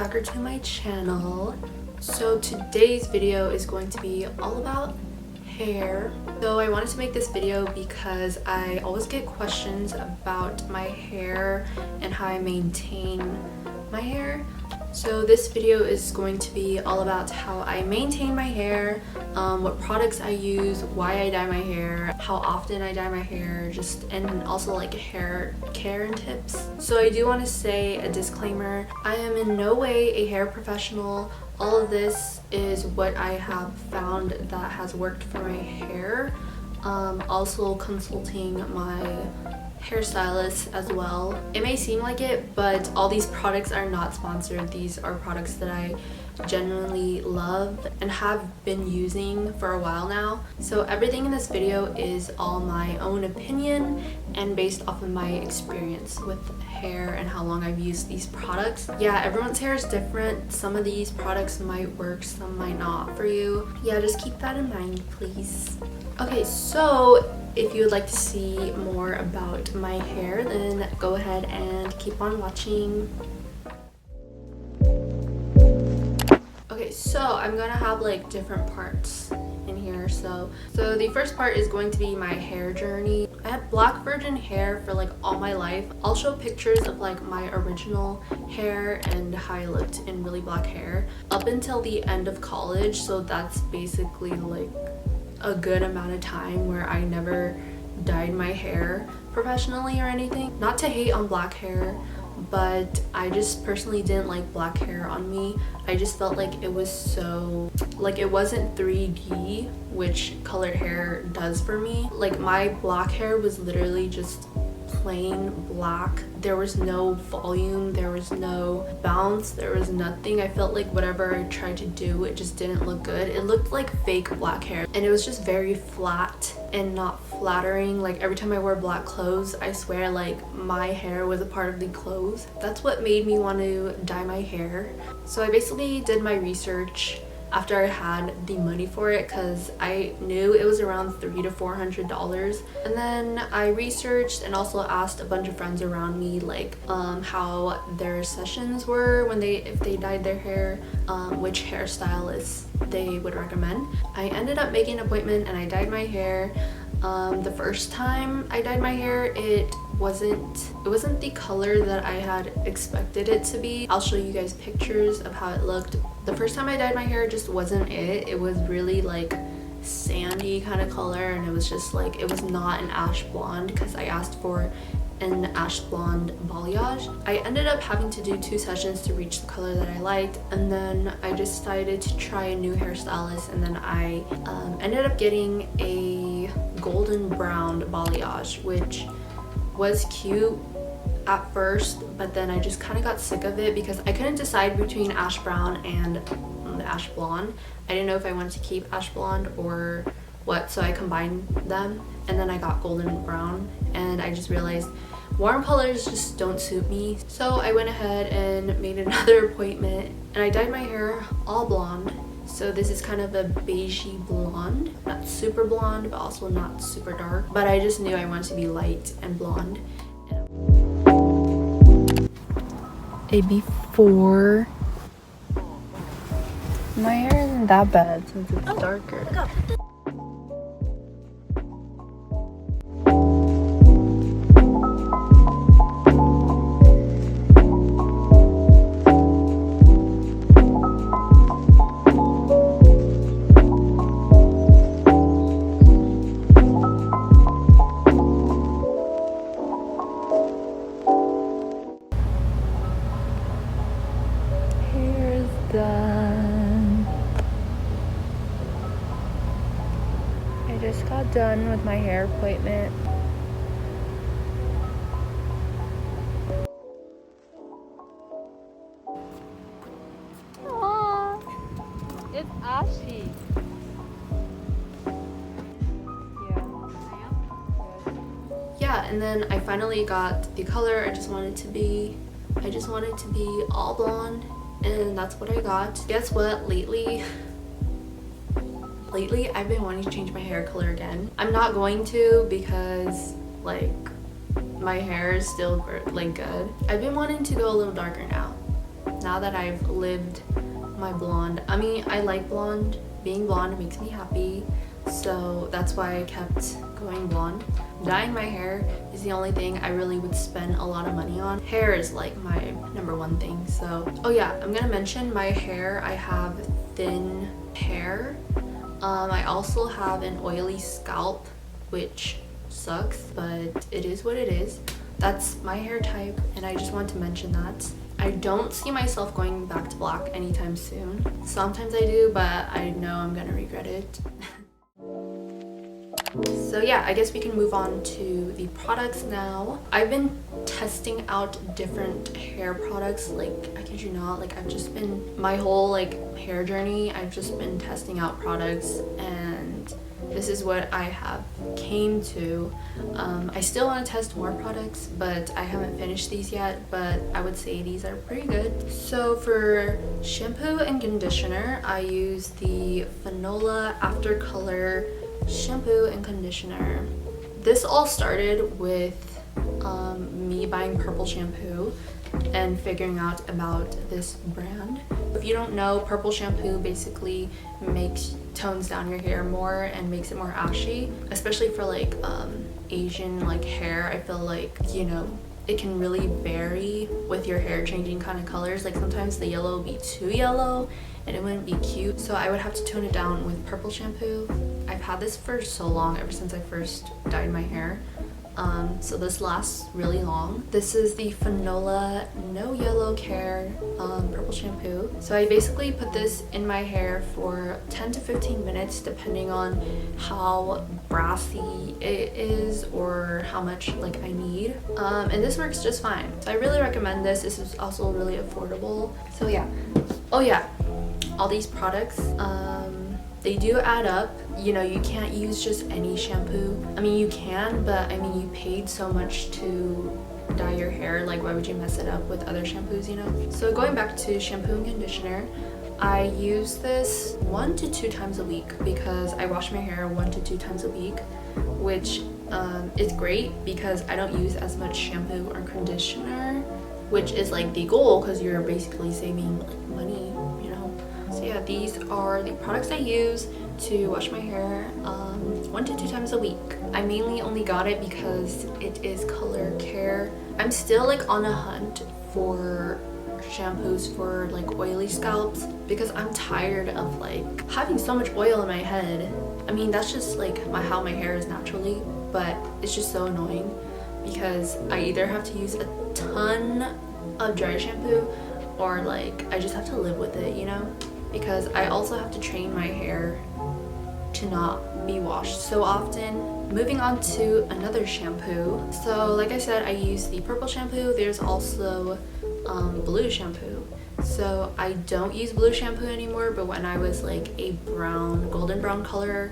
back to my channel. So today's video is going to be all about hair. So I wanted to make this video because I always get questions about my hair and how I maintain my hair. So this video is going to be all about how I maintain my hair, what products I use, why I dye my hair, how often I dye my hair, and also like hair care and tips. So I do want to say a disclaimer, I am in no way a hair professional. All of this is what I have found that has worked for my hair. Also consulting my hairstylist as well. It may seem like it, but all these products are not sponsored. These are products that I genuinely love and have been using for a while now. So everything in this video is all my own opinion and based off of my experience with hair and how long I've used these products. Yeah, everyone's hair is different. Some of these products might work, some might not for you. Yeah, just keep that in mind, please. Okay, so if you would like to see more about my hair, then go ahead and keep on watching. Okay, so I'm gonna have like different parts in here. So the first part is going to be my hair journey. I had black virgin hair for like all my life. I'll show pictures of like my original hair and how I looked in really black hair up until the end of college. So that's basically like a good amount of time where I never dyed my hair professionally or anything. Not to hate on black hair, but I just personally didn't like black hair on me. I just felt like it was so, like it wasn't 3D, which colored hair does for me. Like my black hair was literally just plain black. There was no volume, there was no bounce, there was nothing. I felt like whatever I tried to do, it just didn't look good. It looked like fake black hair and it was just very flat and not flattering. Like every time I wore black clothes, I swear like my hair was a part of the clothes. That's what made me want to dye my hair. So I basically did my research after I had the money for it, because I knew it was around $300 to $400. And then I researched and also asked a bunch of friends around me like how their sessions were when if they dyed their hair, which hairstylists they would recommend. I ended up making an appointment and I dyed my hair. The first time I dyed my hair, it wasn't the color that I had expected it to be. I'll show you guys pictures of how it looked. The first time I dyed my hair just wasn't it. It was really like sandy kind of color, and it was just like, it was not an ash blonde because I asked for an ash blonde balayage. I ended up having to do 2 sessions to reach the color that I liked, and then I decided to try a new hairstylist, and then I ended up getting a golden brown balayage, which was cute at first, but then I just kind of got sick of it because I couldn't decide between ash brown and the ash blonde. I didn't know if I wanted to keep ash blonde or what, so I combined them, and then I got golden brown, and I just realized warm colors just don't suit me. So I went ahead and made another appointment, and I dyed my hair all blonde. So this is kind of a beigey blonde, not super blonde but also not super dark, but I just knew I wanted to be light and blonde. A before. My hair isn't that bad since it's darker. Done. I just got done with my hair appointment. Aww, it's ashy. Yeah, and then I finally got the color I just wanted to be. I just wanted to be all blonde, and that's what I got. Guess what? Lately I've been wanting to change my hair color again. I'm not going to because like my hair is still like good. I've been wanting to go a little darker now. now that I've lived my blonde. I mean, I like blonde. Being blonde makes me happy, so that's why I kept going blonde. Dyeing my hair is the only thing I really would spend a lot of money on. Hair is like my #1 thing. So, oh yeah, I'm gonna mention my hair. I have thin hair. I also have an oily scalp, which sucks, but it is what it is. That's my hair type, and I just want to mention that. I don't see myself going back to black anytime soon. Sometimes I do, but I know I'm gonna regret it. So yeah, I guess we can move on to the products now. I've been testing out different hair products, like, I kid you not, like I've just been, my whole like hair journey, I've just been testing out products, and this is what I have came to. I still want to test more products, but I haven't finished these yet, but I would say these are pretty good. So for shampoo and conditioner, I use the Fanola After Color shampoo and conditioner. This all started with me buying purple shampoo and figuring out about this brand. If you don't know, purple shampoo basically tones down your hair more and makes it more ashy, especially for like Asian like hair. I feel like, you know, it can really vary with your hair changing kind of colors. Like sometimes the yellow will be too yellow and it wouldn't be cute, so I would have to tone it down with purple shampoo. I've had this for so long, ever since I first dyed my hair. So this lasts really long. This is the Fanola No Yellow Care purple shampoo. So I basically put this in my hair for 10 to 15 minutes depending on how brassy it is or how much like I need. And this works just fine. So I really recommend this. This is also really affordable. So yeah. Oh yeah, all these products, they do add up. You know, you can't use just any shampoo. I mean, you can, but I mean, you paid so much to dye your hair, like why would you mess it up with other shampoos, you know? So going back to shampoo and conditioner, I use this 1 to 2 times a week because I wash my hair 1 to 2 times a week, which is great because I don't use as much shampoo or conditioner, which is like the goal because you're basically saving like money, you know? So yeah, these are the products I use to wash my hair 1 to 2 times a week. I mainly only got it because it is color care. I'm still like on a hunt for shampoos for like oily scalps because I'm tired of like having so much oil in my head. I mean, that's just like how my hair is naturally, but it's just so annoying because I either have to use a ton of dry shampoo or like I just have to live with it, you know? Because I also have to train my hair to not be washed so often. Moving on to another shampoo. So like I said, I use the purple shampoo. There's also blue shampoo. So I don't use blue shampoo anymore, but when I was like a golden brown color,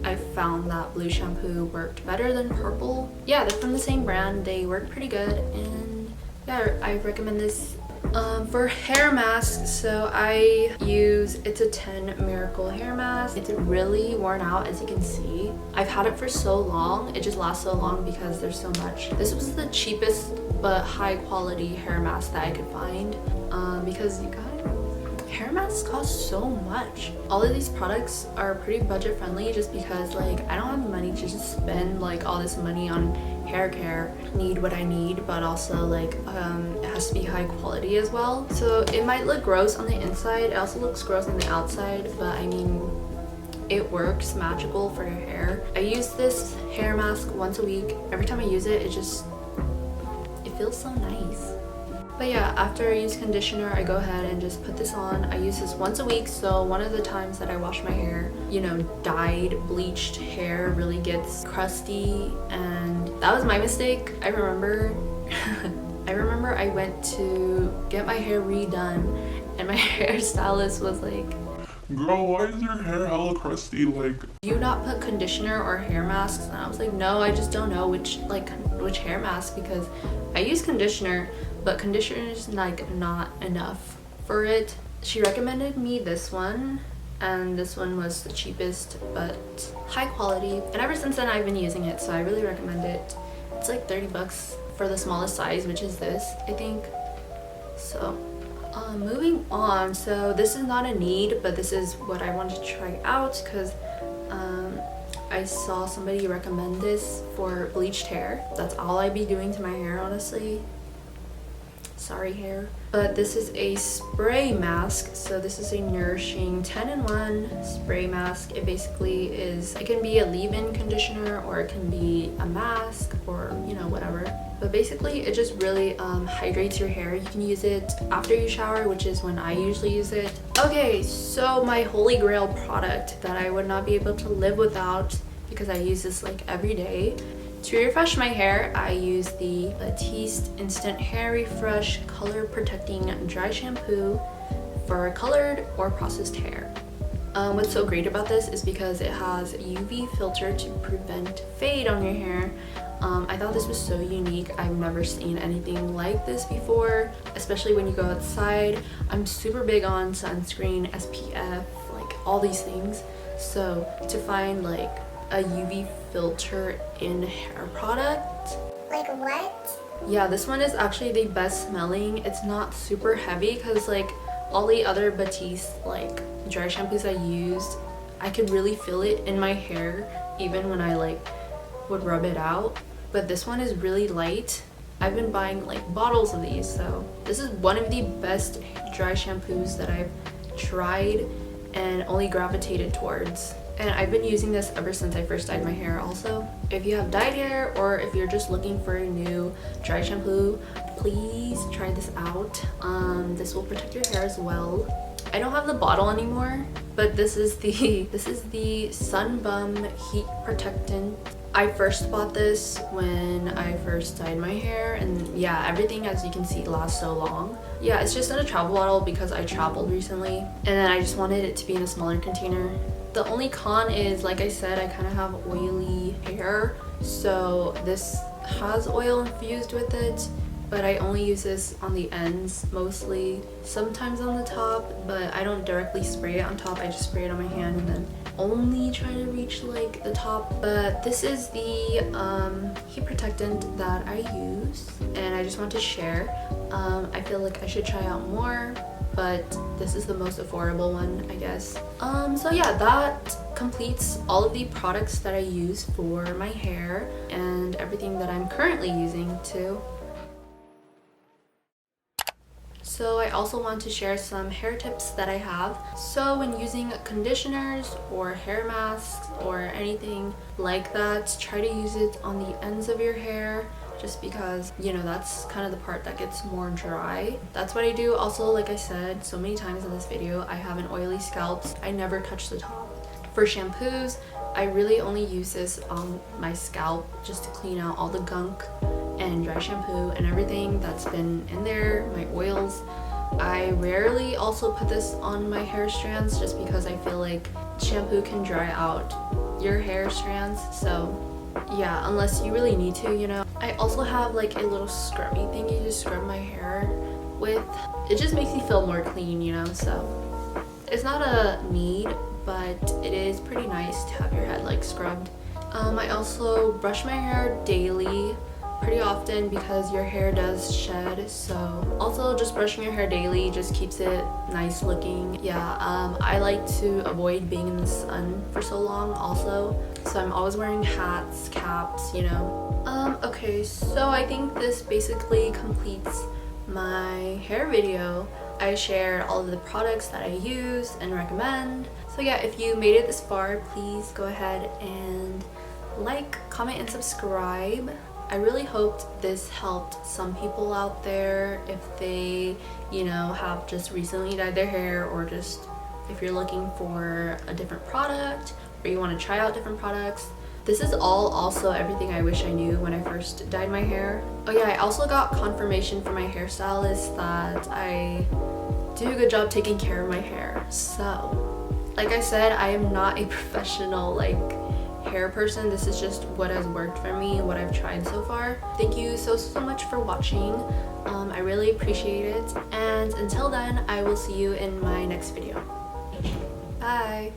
I found that blue shampoo worked better than purple. Yeah, they're from the same brand. They work pretty good, and yeah, I recommend this. For hair masks, so I use It's a 10 Miracle hair mask. It's really worn out, as you can see. I've had it for so long. It just lasts so long because there's so much. This was the cheapest but high quality hair mask that I could find because you guys, hair masks cost so much. All of these products are pretty budget friendly just because like I don't have the money to just spend like all this money on hair care. I need what I need, but also like it has to be high quality as well. So it might look gross on the inside, it also looks gross on the outside, but I mean it works magical for your hair. I use this hair mask once a week. Every time I use it, it feels so nice. But yeah, after I use conditioner, I go ahead and just put this on. I use this once a week, so one of the times that I wash my hair, you know, dyed, bleached hair really gets crusty, and that was my mistake. I remember I went to get my hair redone, and my hairstylist was like, "Girl, why is your hair hella crusty? Like, do you not put conditioner or hair masks?" And I was like, no, I just don't know which hair mask, because I use conditioner, but conditioner is like not enough for it. She recommended me this one, and this one was the cheapest but high quality, and ever since then I've been using it, so I really recommend it. It's like 30 bucks for the smallest size, which is this, I think. So Moving on, so this is not a need, but this is what I wanted to try out because I saw somebody recommend this for bleached hair. That's all I'd be doing to my hair, honestly. Sorry, hair. But this is a spray mask. So this is a nourishing 10-in-1 spray mask. It basically is, it can be a leave-in conditioner or it can be a mask or, you know, whatever. But basically it just really hydrates your hair. You can use it after you shower, which is when I usually use it. Okay, so my holy grail product that I would not be able to live without because I use this like every day. To refresh my hair, I use the Batiste Instant Hair Refresh Color Protecting Dry Shampoo for colored or processed hair. What's so great about this is because it has a UV filter to prevent fade on your hair. I thought this was so unique. I've never seen anything like this before, especially when you go outside. I'm super big on sunscreen, SPF, like all these things. So to find like a UV filter in hair product. Like what? Yeah, this one is actually the best smelling. It's not super heavy because like all the other Batiste like dry shampoos I used, I could really feel it in my hair even when I like would rub it out. But this one is really light. I've been buying like bottles of these, so this is one of the best dry shampoos that I've tried and only gravitated towards. And I've been using this ever since I first dyed my hair also. If you have dyed hair or if you're just looking for a new dry shampoo, please try this out. This will protect your hair as well. I don't have the bottle anymore, but this is the Sun Bum Heat Protectant. I first bought this when I first dyed my hair, and yeah, everything as you can see lasts so long. Yeah, it's just in a travel bottle because I traveled recently and then I just wanted it to be in a smaller container. The only con is, like I said, I kind of have oily hair, so this has oil infused with it, but I only use this on the ends mostly, sometimes on the top, but I don't directly spray it on top. I just spray it on my hand and then only try to reach like the top. But this is the heat protectant that I use and I just want to share. I feel like I should try out more, but this is the most affordable one, I guess. So yeah, that completes all of the products that I use for my hair and everything that I'm currently using too. So I also want to share some hair tips that I have. So when using conditioners or hair masks or anything like that, try to use it on the ends of your hair, just because, you know, that's kind of the part that gets more dry. That's what I do. Also, like I said so many times in this video, I have an oily scalp. I never touch the top. For shampoos, I really only use this on my scalp just to clean out all the gunk and dry shampoo and everything that's been in there, my oils. I rarely also put this on my hair strands just because I feel like shampoo can dry out your hair strands. So yeah, unless you really need to, you know. I also have like a little scrubby thing you just scrub my hair with. It just makes me feel more clean, you know, so it's not a need, but it is pretty nice to have your head like scrubbed. I also brush my hair daily, pretty often, because your hair does shed. So also just brushing your hair daily just keeps it nice looking. Yeah, I like to avoid being in the sun for so long also, so I'm always wearing hats, caps, you know. Okay, so I think this basically completes my hair video. I shared all of the products that I use and recommend. So yeah, if you made it this far, please go ahead and like, comment, and subscribe. I really hoped this helped some people out there if they, you know, have just recently dyed their hair, or just if you're looking for a different product or you want to try out different products. This is all also everything I wish I knew when I first dyed my hair. Oh yeah, I also got confirmation from my hairstylist that I do a good job taking care of my hair. So, like I said, I am not a professional like hair person. This is just what has worked for me, what I've tried so far. Thank you so much for watching. I really appreciate it, and until then, I will see you in my next video. Bye.